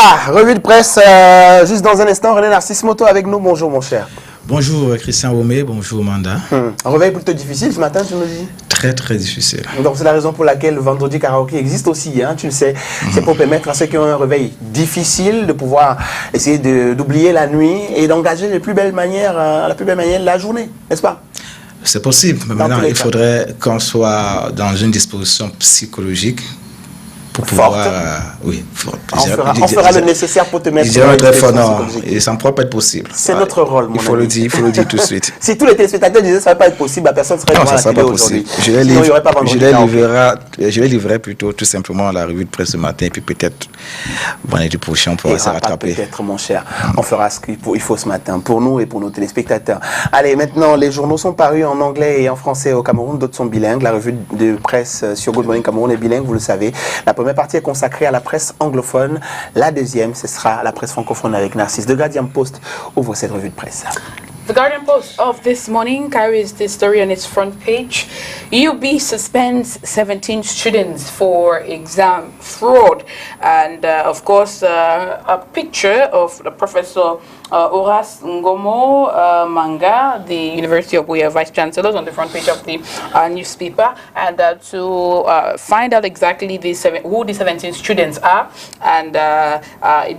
Voilà, revue de presse, juste dans un instant, René Narcisse Moto avec nous. Bonjour mon cher. Bonjour Christian Romé, bonjour Manda. Un réveil plutôt difficile ce matin, tu nous dis? Très très difficile. Donc c'est la raison pour laquelle le vendredi karaoké existe aussi, hein, tu le sais. C'est pour permettre à ceux qui ont un réveil difficile de pouvoir essayer d'oublier la nuit et d'engager la plus belle manière la journée, n'est-ce pas? C'est possible, mais maintenant il faudrait qu'on soit dans une disposition psychologique pour pouvoir, oui, on fera le nécessaire pour te mettre très fort, non, et ça ne pourra pas être possible. C'est notre rôle, mon ami. Il faut le dire tout de suite. Si tous les téléspectateurs disaient que ça ne va pas être possible, la personne serait devant la télé aujourd'hui. Je vais livrer plutôt tout simplement la revue de presse ce matin, et puis peut-être vendredi prochain on pourra se rattraper. Peut-être, mon cher. On fera ce qu'il faut ce matin, pour nous et pour nos téléspectateurs. Allez, maintenant, les journaux sont parus en anglais et en français au Cameroun, d'autres sont bilingues. La revue de presse sur Good Morning Cameroun est bilingue, vous le savez. La première partie est consacrée à la presse anglophone. La deuxième, ce sera la presse francophone avec Narcisse. The Guardian Post ouvre cette revue de presse. The Guardian Post of this morning carries this story on its front page. UB suspends 17 students for exam fraud. And of course, a picture of the professor Horace Ngomo Manga, the University of Buea Vice Chancellors, on the front page of the newspaper. And to find out exactly who the 17 students are and a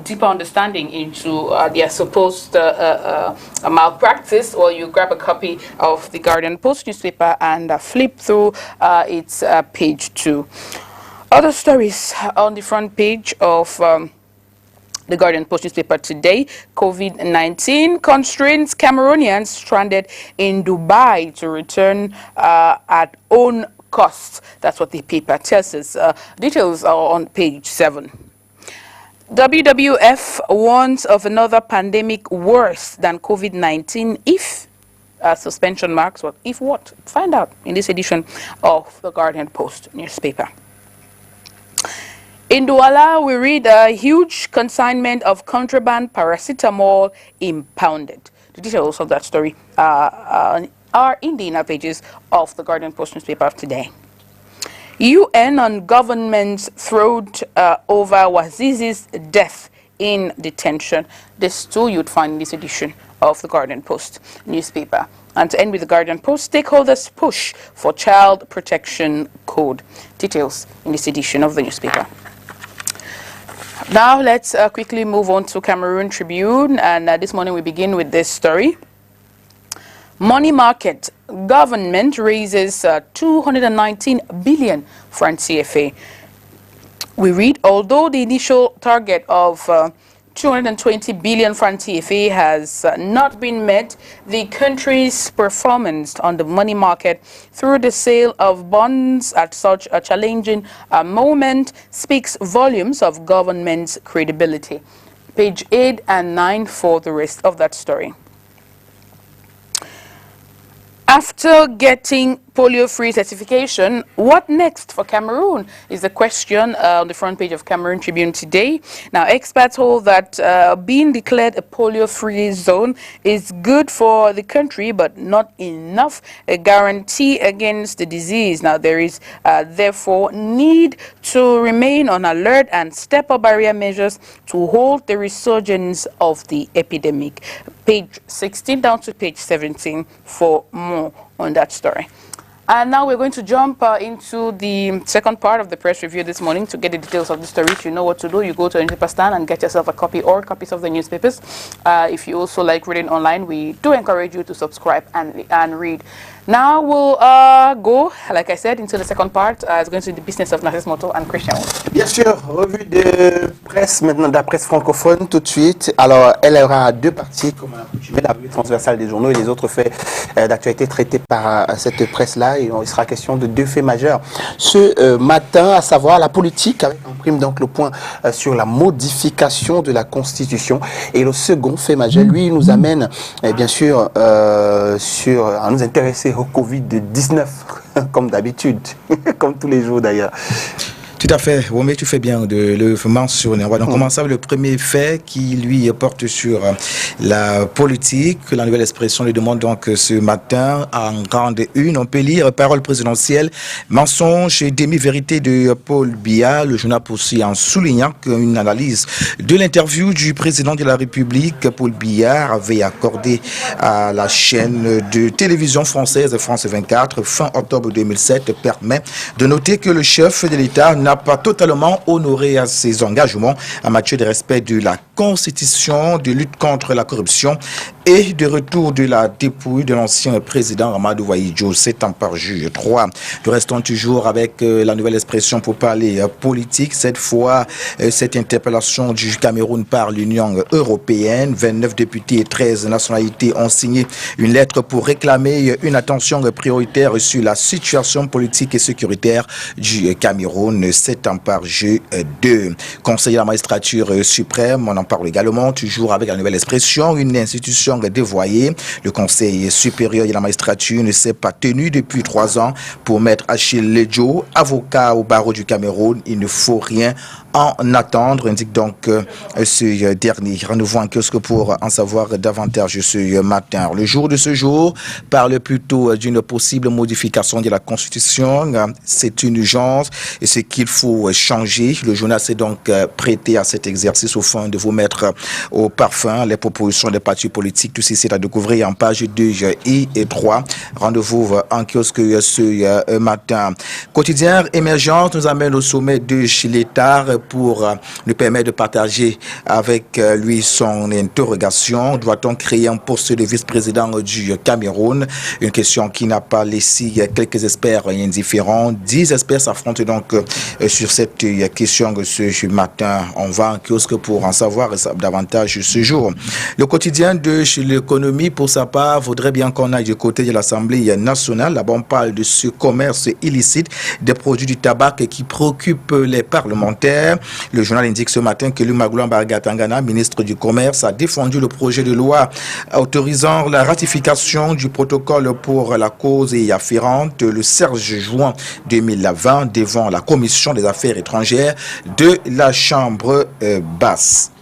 deeper understanding into their supposed malpractice, or you grab a copy of the Guardian Post newspaper and flip through its page 2. Other stories on the front page of the Guardian Post newspaper today: COVID-19 constrains Cameroonians stranded in Dubai to return at own cost. That's what the paper tells us. Details are on page 7. WWF warns of another pandemic worse than COVID-19 if suspension marks. What if what? Find out in this edition of the Guardian Post newspaper. In Douala, we read a huge consignment of contraband paracetamol impounded. The details of that story are in the inner pages of the Guardian Post newspaper today. UN on government's throat over Wazizi's death in detention. This too you'd find in this edition of the Guardian Post newspaper. And to end with the Guardian Post, stakeholders push for child protection code. Details in this edition of the newspaper. Now let's quickly move on to Cameroon Tribune, and this morning we begin with this story. Money market. Government raises 219 billion franc CFA. We read, although the initial target of 220 billion franc CFA has not been met, the country's performance on the money market through the sale of bonds at such a challenging moment speaks volumes of government's credibility. Page 8 and 9 for the rest of that story. After getting polio-free certification, what next for Cameroon is the question on the front page of Cameroon Tribune today. Now, experts hold that being declared a polio-free zone is good for the country, but not enough a guarantee against the disease. Now, there is therefore need to remain on alert and step up barrier measures to hold the resurgence of the epidemic. Page 16 down to page 17 for more on that story. And now we're going to jump into the second part of the press review this morning. To get the details of the stories, you know what to do. You go to a newspaper stand and get yourself a copy or copies of the newspapers. If you also like reading online, we do encourage you to subscribe and read. Now we'll go, like I said, into the second part. It's going to be the business of Narcisse Moto and Christian. Bien sûr, revue de presse, maintenant de la presse francophone tout de suite. Alors, elle aura deux parties, comme à l'accoutumée, la revue transversale des journaux et les autres faits d'actualité traités par cette presse-là. Et il sera question de deux faits majeurs. Ce matin, à savoir la politique, avec en prime donc le point sur la modification de la Constitution. Et le second fait majeur, lui, nous amène bien sûr à nous intéresser au Covid-19, comme d'habitude, comme tous les jours d'ailleurs. Tout à fait. Womé, tu fais bien de le mentionner. On va donc commencer avec le premier fait qui, lui, porte sur la politique. La nouvelle expression lui demande donc ce matin en grande une. On peut lire parole présidentielle, mensonge et demi-vérité de Paul Biya. Le journal poursuit en soulignant qu'une analyse de l'interview du président de la République, Paul Biya, avait accordé à la chaîne de télévision française France 24 fin octobre 2007 permet de noter que le chef de l'État n'a pas totalement honoré à ses engagements en matière de respect de la Constitution, de lutte contre la corruption et de retour de la dépouille de l'ancien président Amadou Wahidjo. C'est en parjure 3. Nous restons toujours avec la nouvelle expression pour parler politique. Cette fois, cette interpellation du Cameroun par l'Union européenne. 29 députés et 13 nationalités ont signé une lettre pour réclamer une attention prioritaire sur la situation politique et sécuritaire du Cameroun. C'est en parjure 2. Conseiller de la magistrature suprême, on en parle également, toujours avec la nouvelle expression, une institution dévoyée. Le Conseil supérieur de la magistrature ne s'est pas tenu depuis 3 ans pour maître Achille Ledjo, avocat au barreau du Cameroun. Il ne faut rien en attendre, indique donc ce dernier. Rendez-vous en kiosque pour en savoir davantage ce matin. Le jour de ce jour parle plutôt d'une possible modification de la Constitution. C'est une urgence et ce qu'il faut changer. Le journal s'est donc prêté à cet exercice au fin de vous mettre au parfum les propositions des partis politiques. Tout ceci, c'est à découvrir en page 2 et 3. Rendez-vous en kiosque ce matin. Quotidien Émergence nous amène au sommet de Chilétar pour nous permettre de partager avec lui son interrogation. Doit-on créer un poste de vice-président du Cameroun? Une question qui n'a pas laissé quelques experts indifférents. 10 experts s'affrontent donc sur cette question ce matin. On va en kiosque pour en savoir davantage ce jour. Le quotidien de l'économie, pour sa part, voudrait bien qu'on aille du côté de l'Assemblée nationale. Là-bas, on parle de ce commerce illicite des produits du tabac qui préoccupe les parlementaires. Le journal indique ce matin que Lumagoulan Bargatangana, ministre du Commerce, a défendu le projet de loi autorisant la ratification du protocole pour la cause y afférente le 16 juin 2020 devant la Commission des affaires étrangères de la Chambre basse.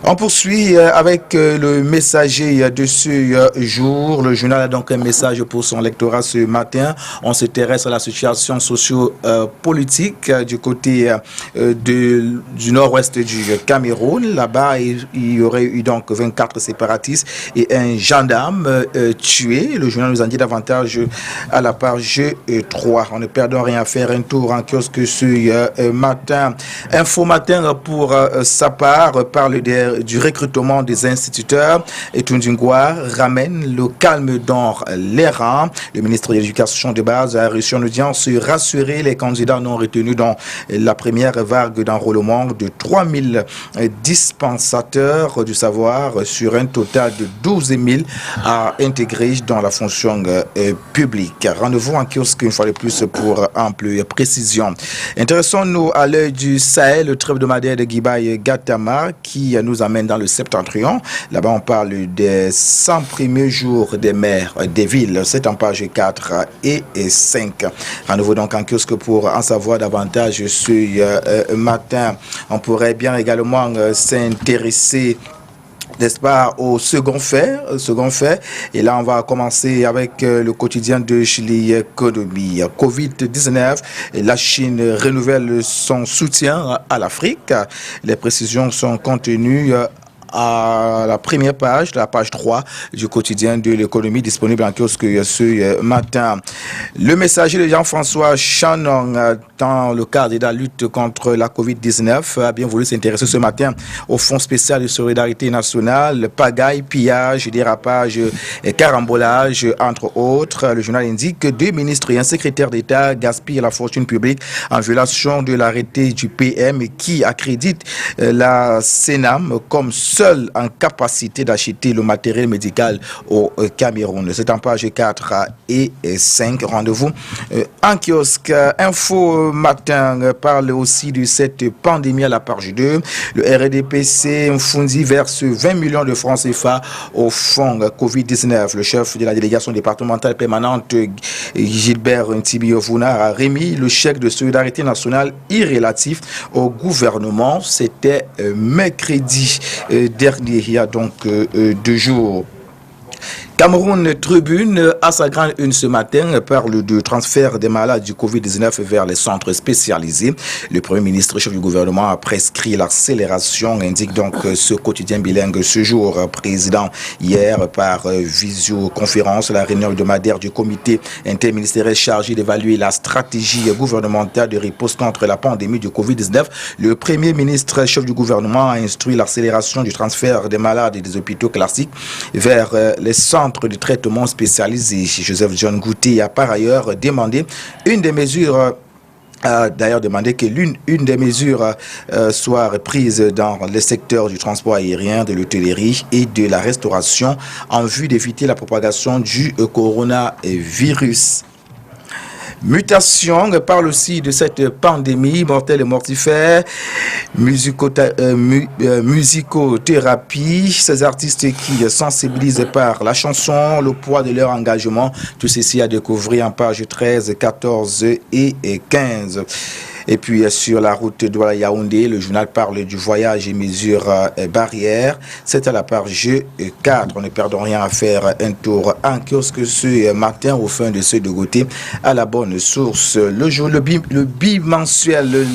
On poursuit avec le messager de ce jour. Le journal a donc un message pour son lectorat ce matin. On s'intéresse à la situation socio-politique du côté du nord-ouest du Cameroun. Là-bas, il y aurait eu donc 24 séparatistes et un gendarme tué. Le journal nous en dit davantage à la page 3. On ne perd rien à faire un tour en kiosque ce matin. Info Matin pour sa part parle du recrutement des instituteurs. Et Tundingwa ramène le calme dans les rangs. Le ministre de l'Éducation de base a reçu une audience rassurer les candidats non retenus dans la première vague d'enrôlement de 3000 dispensateurs du savoir sur un total de 12 000 à intégrer dans la fonction publique. Rendez-vous en kiosque une fois de plus pour ample précision. Intéressons-nous à l'œil du Sahel, le trêve hebdomadaire de Guibaï Gatama qui nous amène dans le septentrion. Là-bas, on parle des 100 premiers jours des maires des villes. C'est en page 4 et 5. Rendez-vous donc en kiosque pour en savoir davantage ce matin. On pourrait bien également s'intéresser, n'est-ce pas, au second fait. Et là, on va commencer avec le quotidien de l'économie. Covid-19, la Chine renouvelle son soutien à l'Afrique. Les précisions sont contenues à la première page, la page 3 du quotidien de l'économie disponible en kiosque ce matin. Le messager de Jean-François Chanong, dans le cadre de la lutte contre la Covid-19, a bien voulu s'intéresser ce matin au Fonds spécial de solidarité nationale, pagaille, pillage, dérapage et carambolage, entre autres. Le journal indique que 2 ministres et un secrétaire d'État gaspillent la fortune publique en violation de l'arrêté du PM qui accrédite la CNAM comme seul seul en capacité d'acheter le matériel médical au Cameroun. C'est en page 4 et 5. Rendez-vous en kiosque. Info Matin parle aussi de cette pandémie à la page 2. Le RDPC Mfundi verse 20 millions de francs CFA au fonds Covid-19. Le chef de la délégation départementale permanente, Gilbert Ntibio-Vouna, a remis le chèque de solidarité nationale irrélatif au gouvernement. C'était mercredi dernier, il y a donc 2 jours. Cameroun Tribune, à sa grande une ce matin, parle du transfert des malades du Covid-19 vers les centres spécialisés. Le Premier ministre, chef du gouvernement, a prescrit l'accélération, indique donc ce quotidien bilingue ce jour. Président hier par visioconférence, la réunion hebdomadaire du comité interministériel chargé d'évaluer la stratégie gouvernementale de riposte contre la pandémie du Covid-19. Le Premier ministre, chef du gouvernement, a instruit l'accélération du transfert des malades et des hôpitaux classiques vers les centres de traitement spécialisés. Joseph John Gouté a par ailleurs demandé une des mesures d'ailleurs demandé que l'une des mesures soit prise dans le secteur du transport aérien, de l'hôtellerie et de la restauration en vue d'éviter la propagation du coronavirus. Mutation parle aussi de cette pandémie mortelle et mortifère, musicothérapie, ces artistes qui sensibilisent par la chanson, le poids de leur engagement, tout ceci à découvrir en page 13, 14 et 15. Et puis sur la route Douala-Yaoundé, le journal parle du voyage et mesures barrières. C'est à la page 4. On ne perdons rien à faire un tour en kiosque ce matin au fin de ce de côté à la bonne source. Le bimensuel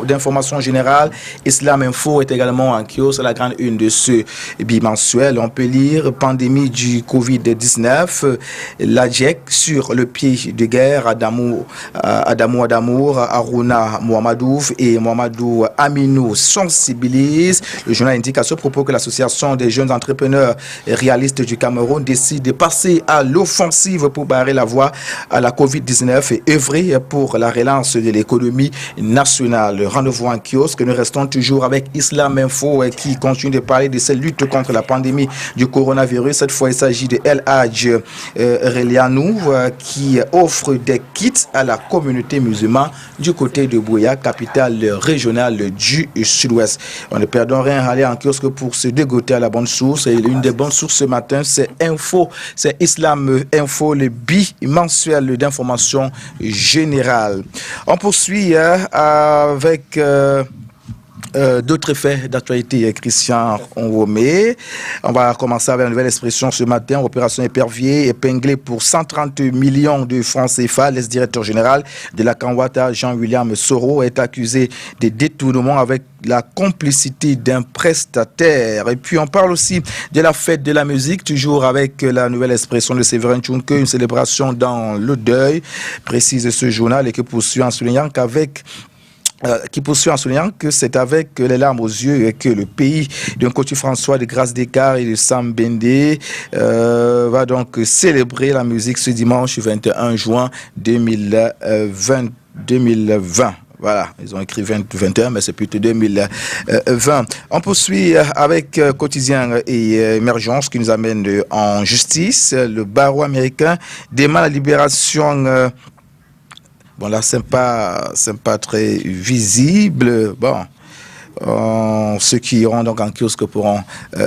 d'information générale Islam Info est également en kiosque à la grande une de ce bimensuel. On peut lire pandémie du Covid-19, l'ADJEC sur le pied de guerre, Adamou Adamour, Aruna Mohamedouf et Mohamedou Aminou sensibilisent. Le journal indique à ce propos que l'association des jeunes entrepreneurs réalistes du Cameroun décide de passer à l'offensive pour barrer la voie à la Covid-19 et œuvrer pour la relance de l'économie nationale. Rendez-vous en kiosque. Nous restons toujours avec Islam Info qui continue de parler de cette lutte contre la pandémie du coronavirus. Cette fois, il s'agit de El Hadj Relianou qui offre des kits à la communauté musulmane du côté de Bouya, capitale régionale du Sud-Ouest. On ne perdons rien à aller en kiosque pour se dégoter à la bonne source. Et l'une des bonnes sources ce matin, c'est Info, c'est Islam Info, le bimensuel d'information générale. On poursuit avec d'autres faits d'actualité, Christian Onwomé. On va commencer avec une nouvelle expression ce matin. Opération épervier épinglée pour 130 millions de francs CFA. L'ex-directeur général de la Kanwata, Jean-William Soro, est accusé de détournement avec la complicité d'un prestataire. Et puis on parle aussi de la fête de la musique, toujours avec la nouvelle expression de Séverin Tchounke, une célébration dans le deuil, précise ce journal, et qui poursuit en soulignant que c'est avec les larmes aux yeux que le pays d'un Côte François de Grâce Descartes et de Sam Bendé va donc célébrer la musique ce dimanche 21 juin 2020. Voilà, ils ont écrit 2021, mais c'est plutôt 2020. On poursuit avec Quotidien et Émergence qui nous amène en justice. Le barreau américain demande la libération. Bon, là, c'est pas très visible. Bon. Ceux qui iront donc en kiosque pourront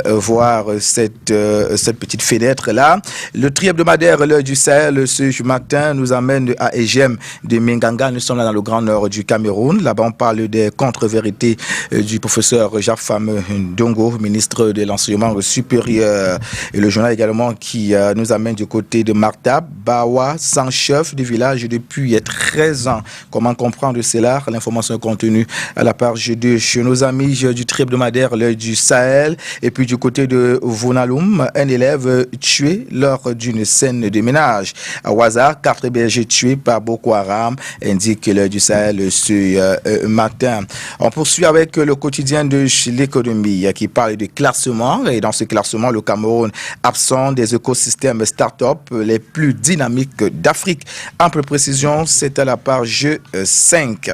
voir cette petite fenêtre-là. Le tri hebdomadaire L'heure du Sahel ce matin nous amène à Egem de Minganga. Nous sommes là dans le grand nord du Cameroun. Là-bas, on parle des contre-vérités du professeur Jafam Ndongo, ministre de l'Enseignement supérieur. Et le journal également qui nous amène du côté de Martab, Bawa, sans chef du village depuis 13 ans. Comment comprendre cela? L'information est contenue à la page 2 chez nos amis du tri hebdomadaire L'heure du Sahel. Et puis du côté de Vounaloum, un élève tué lors d'une scène de ménage. À Ouaza, 4 bergers tués par Boko Haram, indique L'heure du Sahel ce matin. On poursuit avec le quotidien de l'économie qui parle de classement. Et dans ce classement, le Cameroun absent des écosystèmes start-up les plus dynamiques d'Afrique. Ample précision, c'est à la page 5.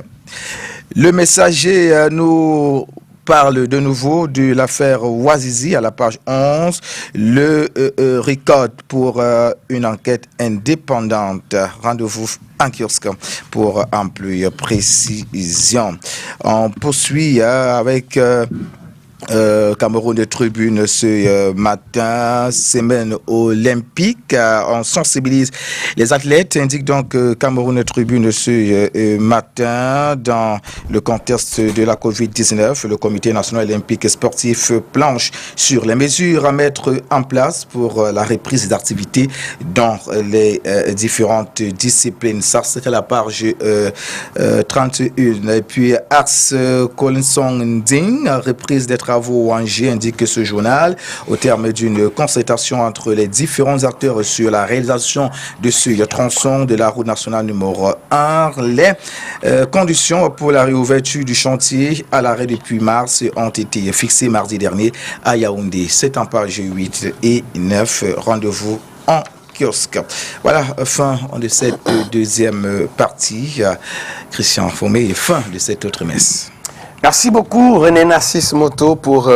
Le Messager nous parle de nouveau de l'affaire Ouazizi à la page 11. Le record pour une enquête indépendante. Rendez-vous en kiosque pour ample précision. On poursuit avec Cameroun de Tribune ce matin, semaine olympique. On sensibilise les athlètes, indique donc Cameroun de Tribune ce matin dans le contexte de la Covid-19. Le Comité national olympique et sportif planche sur les mesures à mettre en place pour la reprise d'activités dans les différentes disciplines. Ça, c'était la page 31. Et puis, Ars Colinson Nding, reprise des travaux en Angers, indique que ce journal, au terme d'une concertation entre les différents acteurs sur la réalisation de ce tronçon de la route nationale numéro 1, les conditions pour la réouverture du chantier à l'arrêt depuis mars ont été fixées mardi dernier à Yaoundé. C'est en page 8 et 9. Rendez-vous en kiosque. Voilà, fin de cette deuxième partie. Christian Fomé, fin de cette autre messe. Merci beaucoup René Narcisse Moto pour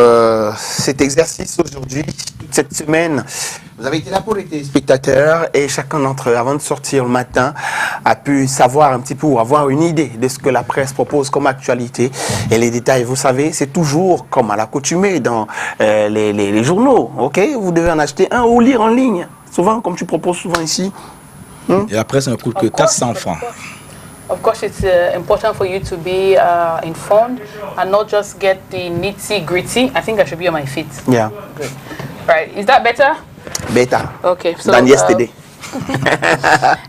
cet exercice aujourd'hui, cette semaine. Vous avez été là pour les téléspectateurs et chacun d'entre eux, avant de sortir le matin, a pu savoir un petit peu ou avoir une idée de ce que la presse propose comme actualité. Et les détails, vous savez, c'est toujours comme à l'accoutumée dans les journaux. Ok, vous devez en acheter un ou lire en ligne. Souvent, comme tu proposes souvent ici. Et la presse ne coûte que 400 francs. Of course, it's important for you to be informed and not just get the nitty-gritty. I think I should be on my feet. Yeah. Good. Right. Is that better? Better. Okay. So, than yesterday.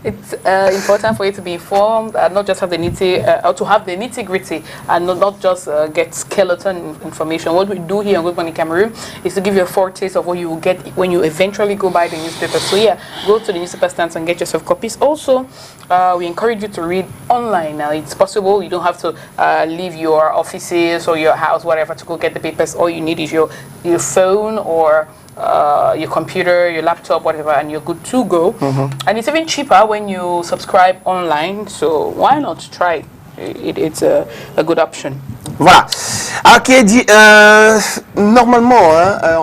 It's important for you to be informed and not just have the or to have the nitty-gritty and not just get skeleton information. What we do here on Good Morning Cameroon is to give you a foretaste of what you will get when you eventually go buy the newspaper. So yeah, go to the newspaper stands and get yourself copies. Also, we encourage you to read online. Now, it's possible. You don't have to leave your offices or your house, whatever, to go get the papers. All you need is your phone or your computer, your laptop, whatever, and you're good to go. And it's even cheaper when you subscribe online, so why not try it? It's a good option. Voilà. Ok, dit, normalement,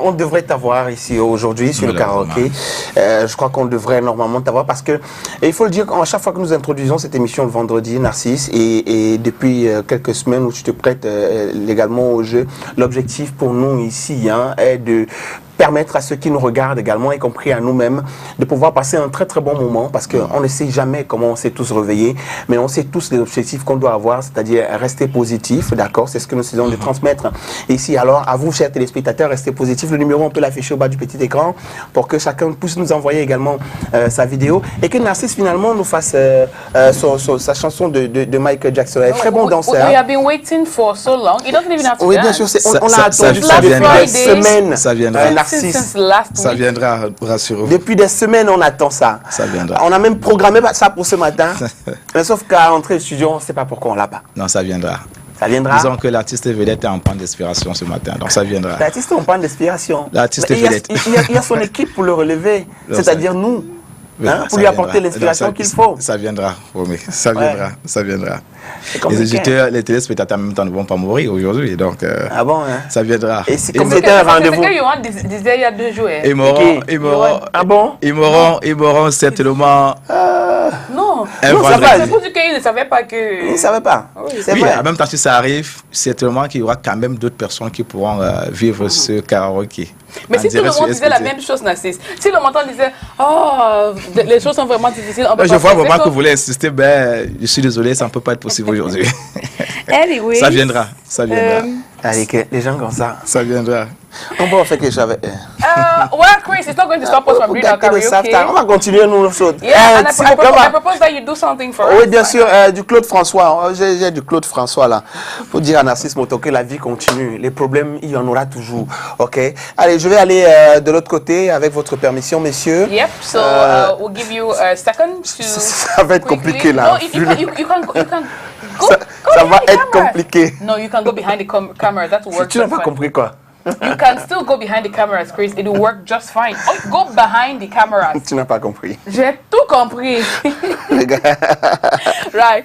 on devrait t'avoir ici aujourd'hui sur le karaoké. Je crois qu'on devrait normalement t'avoir parce que, il faut le dire, à chaque fois que nous introduisons cette émission le vendredi, Narcisse, et depuis quelques semaines où tu te prêtes légalement au jeu, l'objectif pour nous ici est de permettre à ceux qui nous regardent également, y compris à nous-mêmes, de pouvoir passer un très très bon moment parce qu'on ne sait jamais comment on s'est tous réveillés, mais on sait tous les objectifs qu'on doit avoir, c'est-à-dire rester positif, d'accord? C'est ce que nous essayons de transmettre ici. Alors, à vous, chers téléspectateurs, restez positifs. Le numéro, on peut l'afficher au bas du petit écran pour que chacun puisse nous envoyer également sa vidéo et que Narcisse finalement nous fasse sa chanson de Michael Jackson. Elle est très bon danseur. We have been waiting for so long. It doesn't even have to Oui, bien sûr, on a attendu ça depuis des semaines. Ça viendra. Ça viendra, rassurez-vous. Depuis des semaines, on attend ça. Ça viendra. On a même programmé ça pour ce matin. Mais sauf qu'à entrer au studio, on ne sait pas pourquoi on l'a pas. Non, ça viendra. Ça viendra. Disons que l'artiste vedette est en panne d'inspiration ce matin, donc ça viendra. L'artiste est en panne d'inspiration. L'artiste vedette. Il y a son équipe pour le relever, c'est-à-dire nous. Pour lui apporter l'inspiration qu'il faut. Ça viendra, Romy. Ça viendra, ça viendra. Les auditeurs, les téléspectateurs en même temps ne vont pas mourir aujourd'hui, donc ah bon, ça viendra. Et c'est comme c'était un rendez-vous. C'est que you disait il y a 2 jours. Ils mourront certainement. Non, ça va. C'est pour dire qu'ils ne savaient pas que. Ils ne savaient pas. Oui, en même temps, si ça arrive, certainement qu'il y aura quand même d'autres personnes qui pourront vivre ce karaoké. Mais si tout le monde disait la même chose, Narcisse, si le montant disait oh, les choses sont vraiment difficiles, je vois vraiment que vous voulez insister, ben, je suis désolé, ça ne peut pas être possible aujourd'hui. Anyway, ça viendra, ça viendra. Allez, les gens comme ça. Ça viendra. On va faire quelque chose avec eux. Well, Chris, it's not going to stop us from doing our karaoke. On va continuer nous choses. Yeah, and I propose that you do something for us. Oui, bien sûr, du Claude François. J'ai du Claude François là. Pour dire à Narcisse Moto que la vie continue. Les problèmes, il y en aura toujours. Ok. Allez, je vais aller de l'autre côté avec votre permission, messieurs. Yep. So we'll give you a second to. Ça va être compliqué là. No, you can go. Ça va être compliqué. No, you can go behind the camera. That works. Tu n'as pas compris quoi? You can still go behind the cameras, Chris. It will work just fine. Oh, go behind the cameras. Tu n'as pas compris. J'ai tout compris. Right.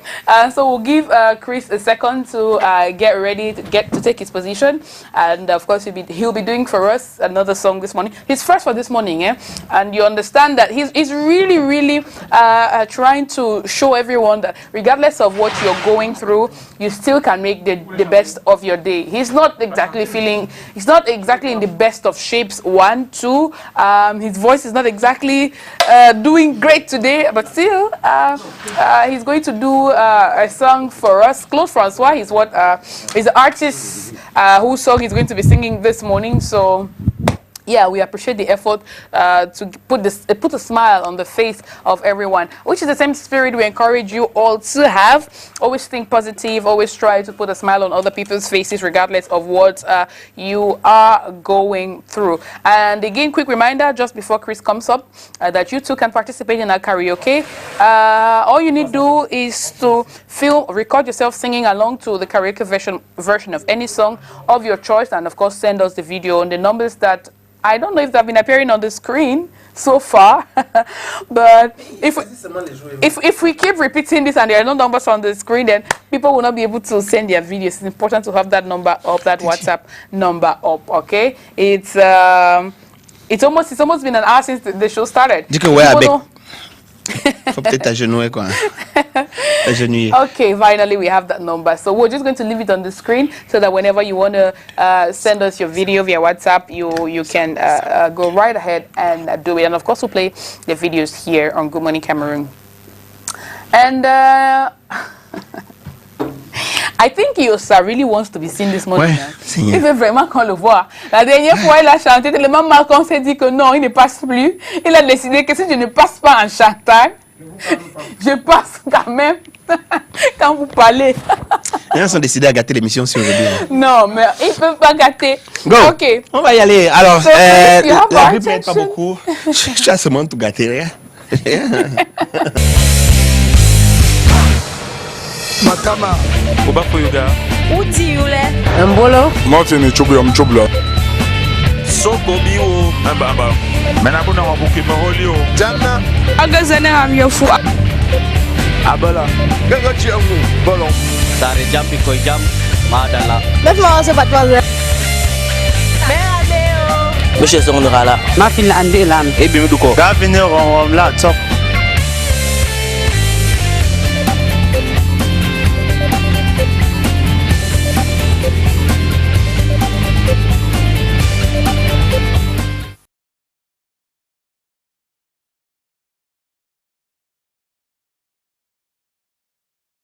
So we'll give Chris a second to get ready to take his position, and of course he'll be doing for us another song this morning. His first for this morning, and you understand that he's really trying to show everyone that regardless of what you're going through, you still can make the best of your day. He's not exactly in the best of shapes. 1, 2. His voice is not exactly doing great today, but still he's going to do a song for us. Claude Francois is is the artist whose song he's going to be singing this morning. So yeah, we appreciate the effort to put a smile on the face of everyone, which is the same spirit we encourage you all to have. Always think positive, always try to put a smile on other people's faces regardless of what you are going through. And again, quick reminder just before Chris comes up that you too can participate in our karaoke. All you need to do is to record yourself singing along to the karaoke version of any song of your choice, and of course send us the video on the numbers that I don't know if they've been appearing on the screen so far, but if we keep repeating this and there are no numbers on the screen, then people will not be able to send their videos. It's important to have that number up, that WhatsApp number up. Okay, it's almost been an hour since the show started. Faut peut-être agenouiller quoi. Okay, finally we have that number. So we're just going to leave it on the screen so that whenever you want to send us your video via WhatsApp, you can go right ahead and do it. And of course we'll play the videos here on Good Morning Cameroon. And I think Yosa really wants to be seen this morning. Ouais, il veut vraiment qu'on le voit. La dernière fois, il a chanté tellement mal qu'on s'est dit que non, il ne passe plus. Il a décidé que si je ne passe pas en chantant, je passe quand même quand vous parlez. Ils ont décidé à gâter l'émission sur aujourd'hui. Non, mais ils ne peuvent pas gâter. Go. Ok. On va y aller. Alors, So, la rue n'aide pas beaucoup. Je as seulement tout gâté. Matama. Oba Foyuga. Uti yule. Mbolo. Martin Chubla. Soko biwo. Amba. Menabuna wabuki maholio. Jana. Agazane hamyofu. Abala. Gaga chiangu. Bolon. Sare jam piko jam. Madala. Laisse-moi se battre. Monsieur Sondra là. Ma fille ande lam. Et bien du coup. Gavenir on la top.